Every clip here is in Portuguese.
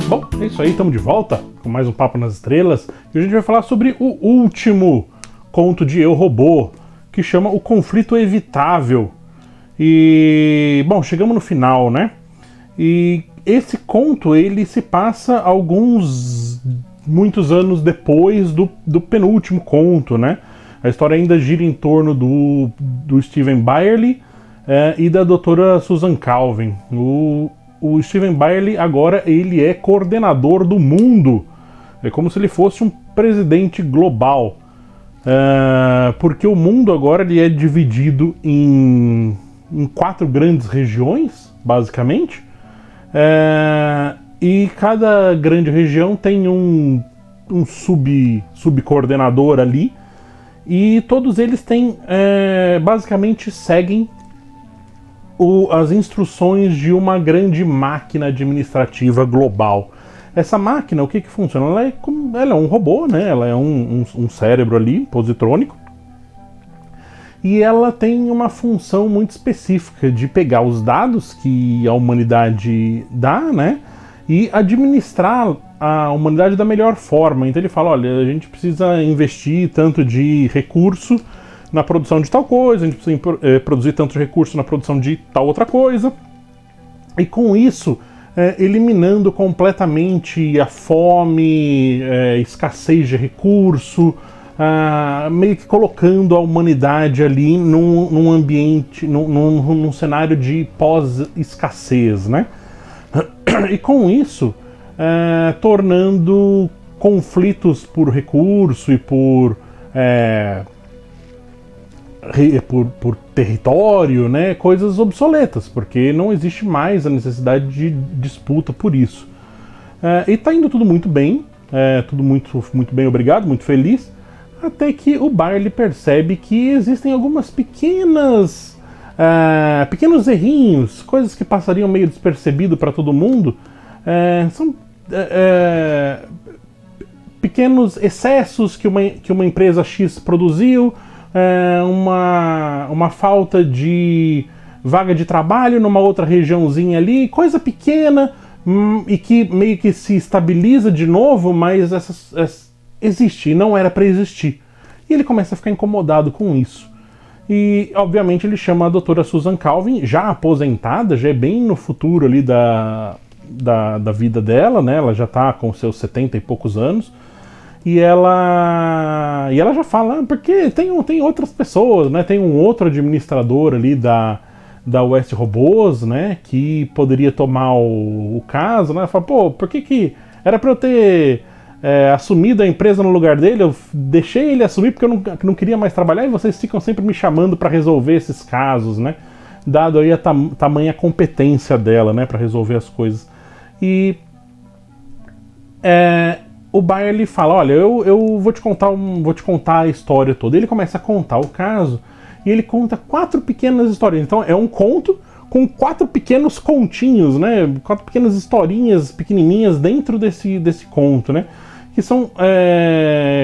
Bom, é isso aí, estamos de volta com mais um Papo nas Estrelas e hoje a gente vai falar sobre o último conto de Eu, Robô, que chama O Conflito Evitável. E, bom, chegamos no final, né? E esse conto, ele se passa muitos anos depois do penúltimo conto, né? A história ainda gira em torno do Stephen Byerly e da doutora Susan Calvin. O Stephen Byerly agora ele é coordenador do mundo. É como se ele fosse um presidente global. Porque o mundo agora ele é dividido em 4 grandes regiões, basicamente. E cada grande região tem um subcoordenador ali. E todos eles basicamente seguem as instruções de uma grande máquina administrativa global. Essa máquina, o que funciona? Ela é um robô, né? Ela é um cérebro ali, positrônico, e ela tem uma função muito específica de pegar os dados que a humanidade dá, né? E administrar a humanidade da melhor forma. Então ele fala, olha, a gente precisa investir tanto de recurso na produção de tal coisa, a gente precisa produzir tanto recurso na produção de tal outra coisa, e com isso eliminando completamente a fome, escassez de recurso, meio que colocando a humanidade ali num ambiente, num cenário de pós-escassez, né? E com isso tornando conflitos por recurso e por território, né, coisas obsoletas, porque não existe mais a necessidade de disputa por isso. E tá indo tudo muito bem, tudo muito bem, obrigado, muito feliz, até que o Byerly percebe que existem algumas pequenos errinhos, coisas que passariam meio despercebido para todo mundo, são pequenos excessos que uma empresa X produziu, uma falta de vaga de trabalho numa outra regiãozinha ali, coisa pequena, e que meio que se estabiliza de novo, mas existe e não era para existir. E ele começa a ficar incomodado com isso. E, obviamente, ele chama a doutora Susan Calvin, já aposentada, já é bem no futuro ali da vida dela, né? Ela já está com seus 70 e poucos anos. E ela já fala, porque tem outras pessoas, né? Tem um outro administrador ali da West Robôs, né? Que poderia tomar o caso, né? Ela fala, pô, por que era para eu ter assumido a empresa no lugar dele? Eu deixei ele assumir porque eu não queria mais trabalhar e vocês ficam sempre me chamando para resolver esses casos, né? Dado aí a tamanha competência dela, né? Para resolver as coisas. E o Byerly fala, olha, eu vou te contar a história toda. Ele começa a contar o caso e ele conta 4 pequenas histórias. Então é um conto com 4 pequenos continhos, né? 4 pequenas historinhas pequenininhas dentro desse conto, né? Que são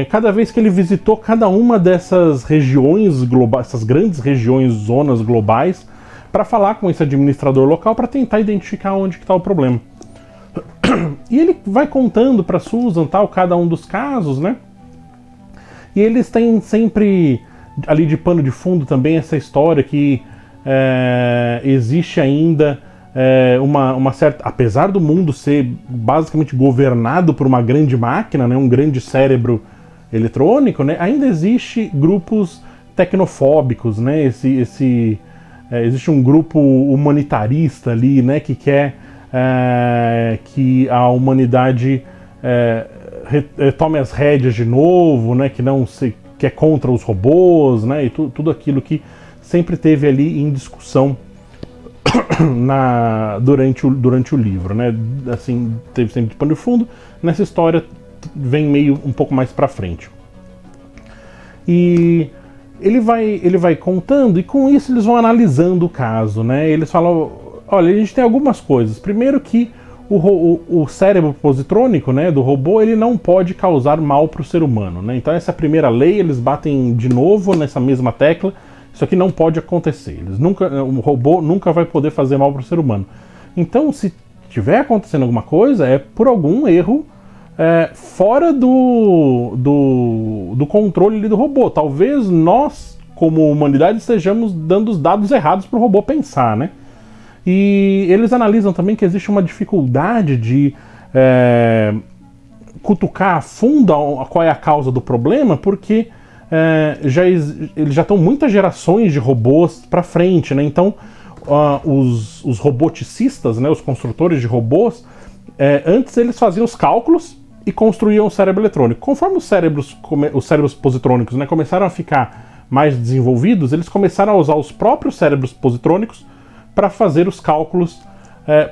cada vez que ele visitou cada uma dessas regiões globais, essas grandes regiões, zonas globais, para falar com esse administrador local para tentar identificar onde que está o problema. E ele vai contando para Susan cada um dos casos, né? E eles têm sempre ali de pano de fundo também essa história que existe ainda uma certa, apesar do mundo ser basicamente governado por uma grande máquina, né, um grande cérebro eletrônico, né, ainda existe grupos tecnofóbicos, né? Existe um grupo humanitarista ali, né, que quer que a humanidade tome as rédeas de novo, né, que é contra os robôs, né, e tudo aquilo que sempre teve ali em discussão durante o livro, né, assim, teve sempre de pano de fundo. Nessa história vem meio um pouco mais pra frente. E ele vai contando, e com isso eles vão analisando o caso, né, eles falam, olha, a gente tem algumas coisas. Primeiro que o cérebro positrônico, né, do robô, ele não pode causar mal para o ser humano, né? Então essa é a primeira lei, eles batem de novo nessa mesma tecla. Isso aqui não pode acontecer. O robô nunca vai poder fazer mal para o ser humano. Então, se tiver acontecendo alguma coisa, é por algum erro fora do controle ali do robô. Talvez nós, como humanidade, estejamos dando os dados errados para o robô pensar, né? E eles analisam também que existe uma dificuldade de cutucar a fundo qual é a causa do problema, porque eles já estão muitas gerações de robôs para frente, né? Então os roboticistas, né, os construtores de robôs, antes eles faziam os cálculos e construíam o cérebro eletrônico. Conforme os cérebros positrônicos, né, começaram a ficar mais desenvolvidos, eles começaram a usar os próprios cérebros positrônicos para fazer os cálculos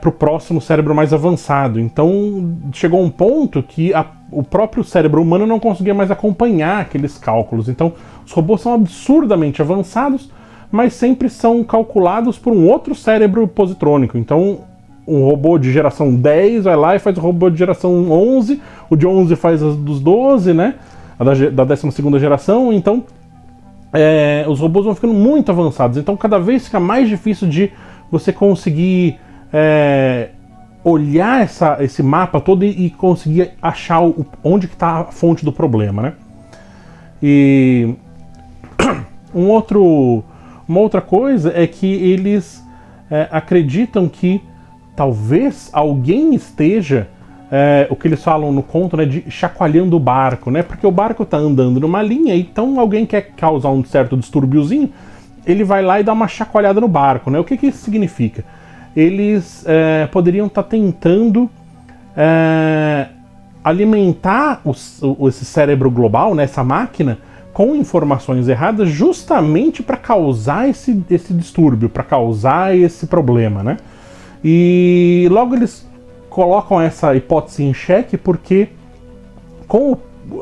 para o próximo cérebro mais avançado. Então chegou um ponto que o próprio cérebro humano não conseguia mais acompanhar aqueles cálculos. Então os robôs são absurdamente avançados, mas sempre são calculados por um outro cérebro positrônico. Então um robô de geração 10 vai lá e faz o robô de geração 11, o de 11 faz as dos 12, né? Da 12ª geração. Então os robôs vão ficando muito avançados. Então cada vez fica mais difícil de você conseguir olhar esse mapa todo e conseguir achar onde que está a fonte do problema, né? E uma outra coisa é que eles acreditam que talvez alguém esteja, o que eles falam no conto, né, de chacoalhando o barco, né? Porque o barco está andando numa linha, então alguém quer causar um certo distúrbiozinho, ele vai lá e dá uma chacoalhada no barco, né? O que isso significa? Eles poderiam estar tentando alimentar esse cérebro global, né, essa máquina, com informações erradas, justamente para causar esse distúrbio, para causar esse problema, né? E logo eles colocam essa hipótese em xeque, porque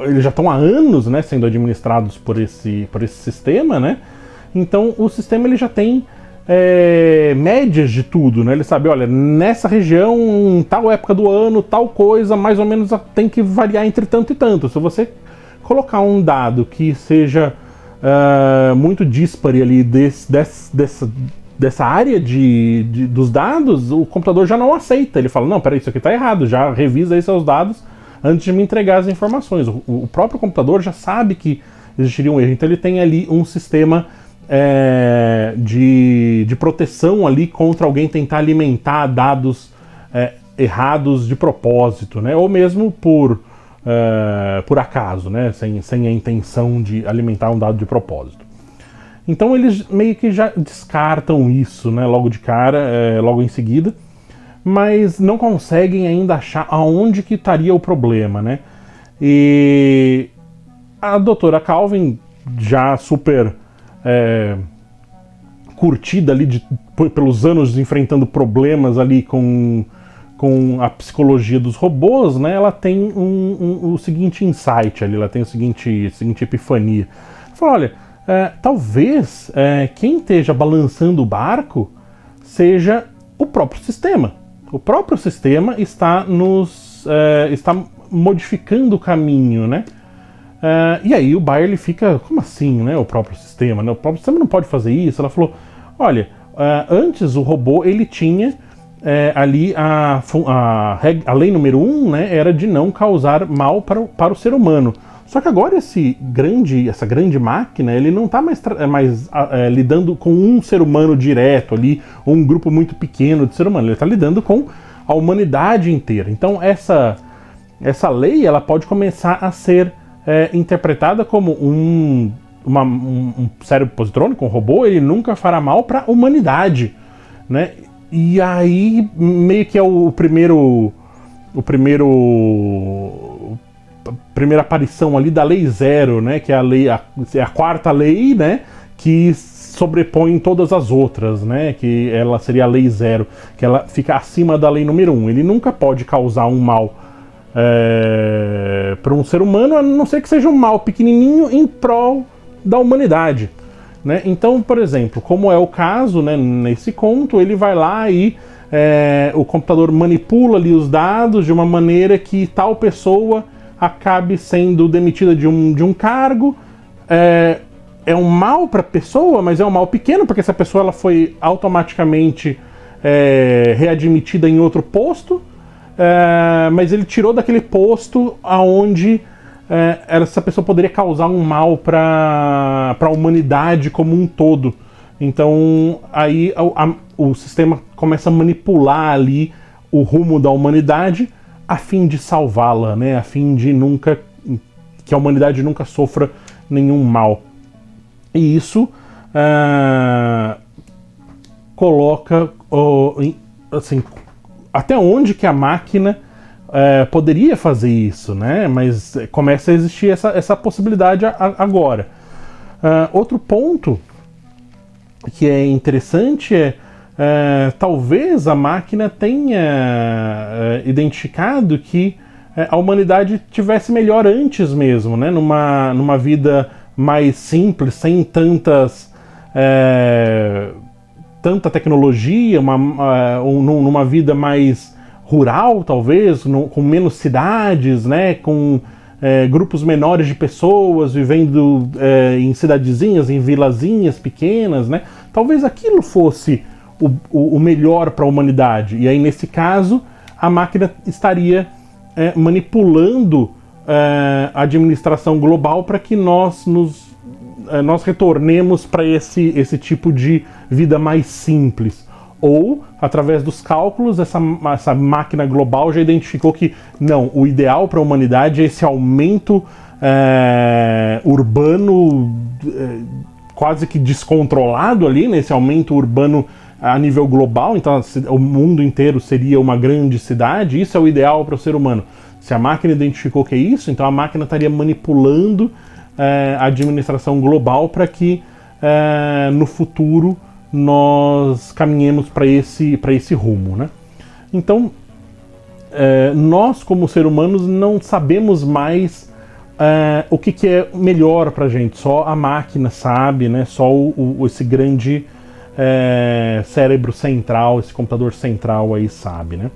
eles já estão há anos, né, sendo administrados por esse sistema, né? Então o sistema ele já tem médias de tudo, né? Ele sabe, olha, nessa região, em tal época do ano, tal coisa, mais ou menos tem que variar entre tanto e tanto. Se você colocar um dado que seja muito dispare ali dessa área dos dados, o computador já não aceita. Ele fala, não, peraí, isso aqui está errado, já revisa aí seus dados antes de me entregar as informações. O próprio computador já sabe que existiria um erro, então ele tem ali um sistema de proteção ali contra alguém tentar alimentar dados errados de propósito, né? Ou mesmo por acaso, né? Sem a intenção de alimentar um dado de propósito. Então eles meio que já descartam isso, né? Logo de cara, logo em seguida, mas não conseguem ainda achar aonde que estaria o problema, né? E a doutora Calvin, já super curtida ali pelos anos enfrentando problemas ali com a psicologia dos robôs, né, ela tem o seguinte insight ali, ela tem a seguinte epifania. Ela fala, olha, talvez quem esteja balançando o barco seja o próprio sistema. O próprio sistema está modificando o caminho, né? E aí o Byerly fica, como assim, né? O próprio sistema, né? O próprio sistema não pode fazer isso. Ela falou, olha, antes o robô ele tinha ali a lei número 1, né? Era de não causar mal para o ser humano. Só que agora essa grande máquina, ele não está mais lidando com um ser humano direto ali, ou um grupo muito pequeno de ser humano. Ele está lidando com a humanidade inteira. Então essa lei ela pode começar a ser interpretada como um cérebro positrônico, um robô, ele nunca fará mal para a humanidade, né? E aí meio que é primeira aparição ali da lei zero, né? Que é a quarta lei, né? Que sobrepõe todas as outras, né? Que ela seria a lei zero, que ela fica acima da lei número 1. Ele nunca pode causar um mal para um ser humano, a não ser que seja um mal pequenininho em prol da humanidade, né? Então, por exemplo, como é o caso, né, nesse conto, ele vai lá e o computador manipula ali os dados de uma maneira que tal pessoa acabe sendo demitida de um cargo. É um mal para a pessoa, mas é um mal pequeno, porque essa pessoa ela foi automaticamente readmitida em outro posto, mas ele tirou daquele posto aonde essa pessoa poderia causar um mal para a humanidade como um todo. Então aí o sistema começa a manipular ali o rumo da humanidade a fim de salvá-la, né? A fim de que a humanidade nunca sofra nenhum mal. E isso coloca assim, até onde que a máquina poderia fazer isso, né? Mas começa a existir essa possibilidade agora. Outro ponto que é interessante talvez a máquina tenha identificado que a humanidade tivesse melhor antes mesmo, né? Numa vida mais simples, sem tanta tecnologia, numa vida mais rural, talvez, com menos cidades, né? Com grupos menores de pessoas vivendo em cidadezinhas, em vilazinhas pequenas, né? Talvez aquilo fosse o melhor para a humanidade. E aí, nesse caso, a máquina estaria manipulando a administração global para que nós retornemos para esse tipo de vida mais simples. Ou, através dos cálculos, essa máquina global já identificou que, não, o ideal para a humanidade é esse aumento urbano quase que descontrolado ali, né? Esse aumento urbano a nível global, então o mundo inteiro seria uma grande cidade, isso é o ideal para o ser humano. Se a máquina identificou que é isso, então a máquina estaria manipulando a administração global para que no futuro nós caminhemos para esse rumo, né? Então, nós como seres humanos não sabemos mais o que é melhor para a gente, só a máquina sabe, né? Só esse grande cérebro central, esse computador central aí sabe, né?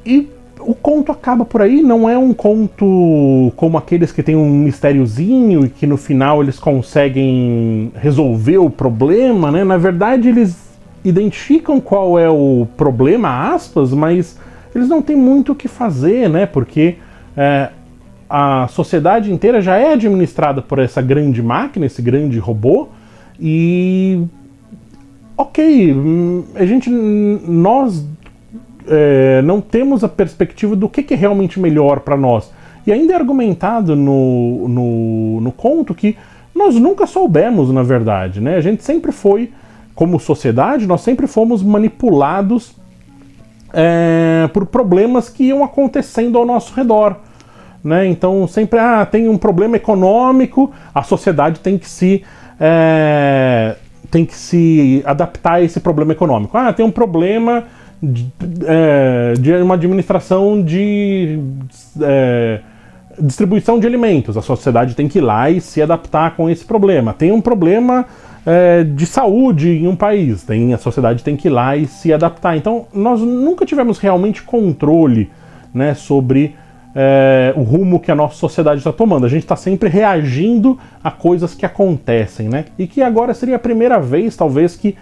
E o conto acaba por aí, não é um conto como aqueles que tem um mistériozinho e que no final eles conseguem resolver o problema, né? Na verdade eles identificam qual é o problema, aspas, mas eles não têm muito o que fazer, né? Porque a sociedade inteira já é administrada por essa grande máquina, esse grande robô, e ok, nós não temos a perspectiva do que é realmente melhor para nós. E ainda é argumentado no conto que nós nunca soubemos, na verdade, né? A gente sempre foi, como sociedade, nós sempre fomos manipulados por problemas que iam acontecendo ao nosso redor, né? Então sempre tem um problema econômico, a sociedade tem que se adaptar a esse problema econômico. Tem um problema de uma administração de distribuição de alimentos, a sociedade tem que ir lá e se adaptar com esse problema. Tem um problema de saúde em um país, a sociedade tem que ir lá e se adaptar. Então nós nunca tivemos realmente controle, né, sobre o rumo que a nossa sociedade está tomando. A gente está sempre reagindo a coisas que acontecem, né? E que agora seria a primeira vez, talvez, que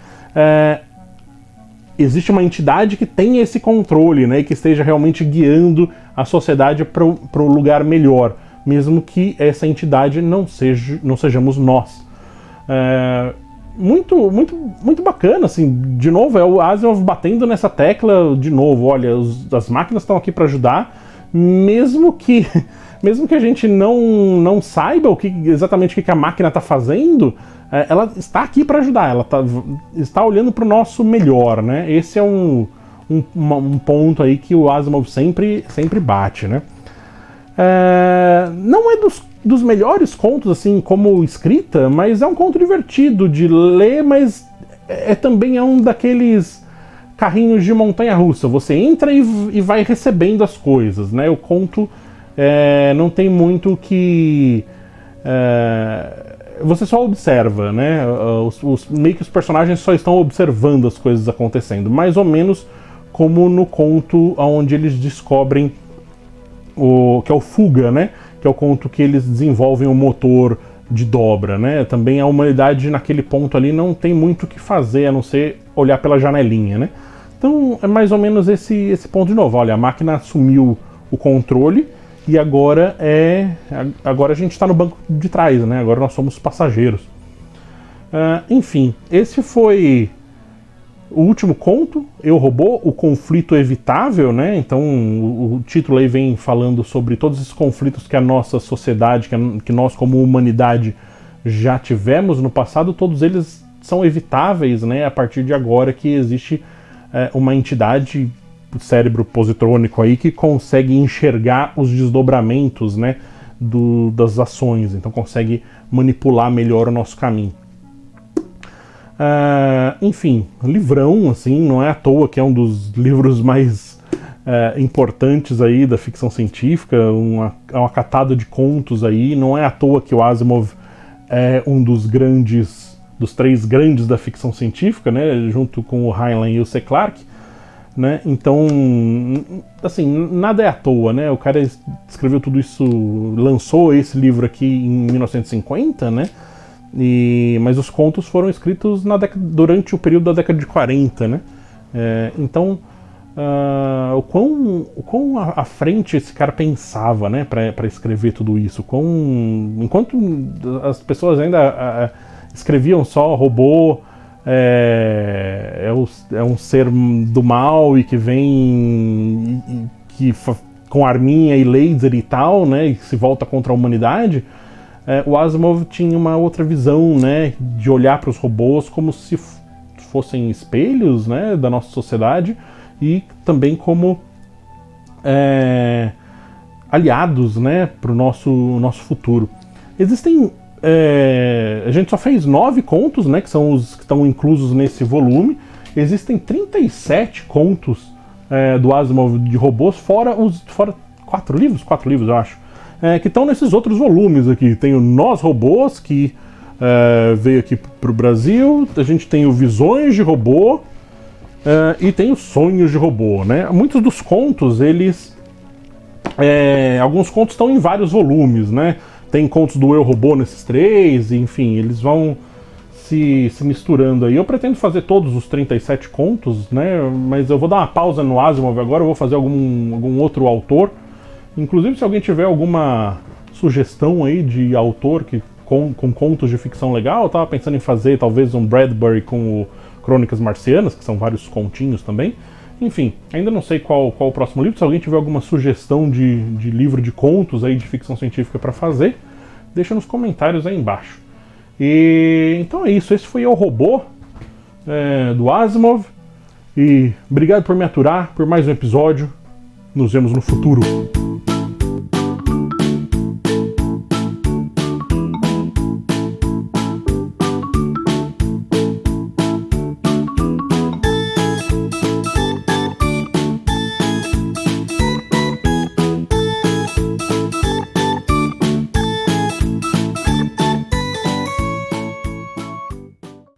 existe uma entidade que tenha esse controle, né? E que esteja realmente guiando a sociedade para o lugar melhor, mesmo que essa entidade não sejamos nós. Muito, muito, muito bacana, assim. De novo, é o Asimov batendo nessa tecla de novo. Olha, as máquinas estão aqui para ajudar, mesmo que a gente não saiba exatamente o que a máquina está fazendo, ela está aqui para ajudar, ela está olhando para o nosso melhor, né? Esse é um ponto aí que o Asimov sempre bate, né? Não é dos melhores contos, assim, como escrita, mas é um conto divertido de ler, mas também é um daqueles carrinhos de montanha-russa. Você entra e vai recebendo as coisas, né? O conto não tem muito que... você só observa, né? Meio que os personagens só estão observando as coisas acontecendo, mais ou menos como no conto onde eles descobrem que é o Fuga, né? Que é o conto que eles desenvolvem o motor de dobra, né? Também a humanidade naquele ponto ali não tem muito o que fazer, a não ser olhar pela janelinha, né? Então é mais ou menos esse ponto de novo. Olha, a máquina assumiu o controle e agora a gente está no banco de trás, né? Agora nós somos passageiros. Enfim, esse foi o último conto, Eu, Robô, o conflito evitável, né? Então o título aí vem falando sobre todos esses conflitos que a nossa sociedade, que nós como humanidade já tivemos no passado, todos eles são evitáveis, né? A partir de agora que existe uma entidade, o cérebro positrônico aí, que consegue enxergar os desdobramentos, né, das ações, então consegue manipular melhor o nosso caminho. Enfim, livrão, assim, não é à toa que é um dos livros mais importantes aí da ficção científica, uma catada de contos aí, não é à toa que o Asimov é um dos três grandes da ficção científica, né, junto com o Heinlein e o C. Clarke, né, então, assim, nada é à toa, né, o cara escreveu tudo isso, lançou esse livro aqui em 1950, né, mas os contos foram escritos durante o período da década de 40, né? Então, o quão à frente esse cara pensava, né, para escrever tudo isso? Enquanto as pessoas ainda escreviam só robô é um ser do mal e que vem com arminha e laser e tal, né, e se volta contra a humanidade. O Asimov tinha uma outra visão, né, de olhar para os robôs como se fossem espelhos, né, da nossa sociedade e também como aliados, né, para o nosso futuro. Existem... a gente só fez 9 contos, né, que são os que estão inclusos nesse volume. Existem 37 contos do Asimov de robôs, fora 4 livros, eu acho. Que estão nesses outros volumes aqui. Tem o Nós Robôs, que veio aqui para o Brasil. A gente tem o Visões de Robô e tem os Sonhos de Robô, né? Muitos dos contos, alguns contos estão em vários volumes, né? Tem contos do Eu, Robô nesses 3, enfim, eles vão se misturando aí. Eu pretendo fazer todos os 37 contos, né? Mas eu vou dar uma pausa no Asimov agora, eu vou fazer algum outro autor. Inclusive, se alguém tiver alguma sugestão aí de autor com contos de ficção legal, eu tava pensando em fazer talvez um Bradbury com o Crônicas Marcianas, que são vários continhos também. Enfim, ainda não sei qual o próximo livro. Se alguém tiver alguma sugestão de livro de contos aí de ficção científica para fazer, deixa nos comentários aí embaixo. Então é isso, esse foi o Robô do Asimov. E obrigado por me aturar por mais um episódio. Nos vemos no futuro.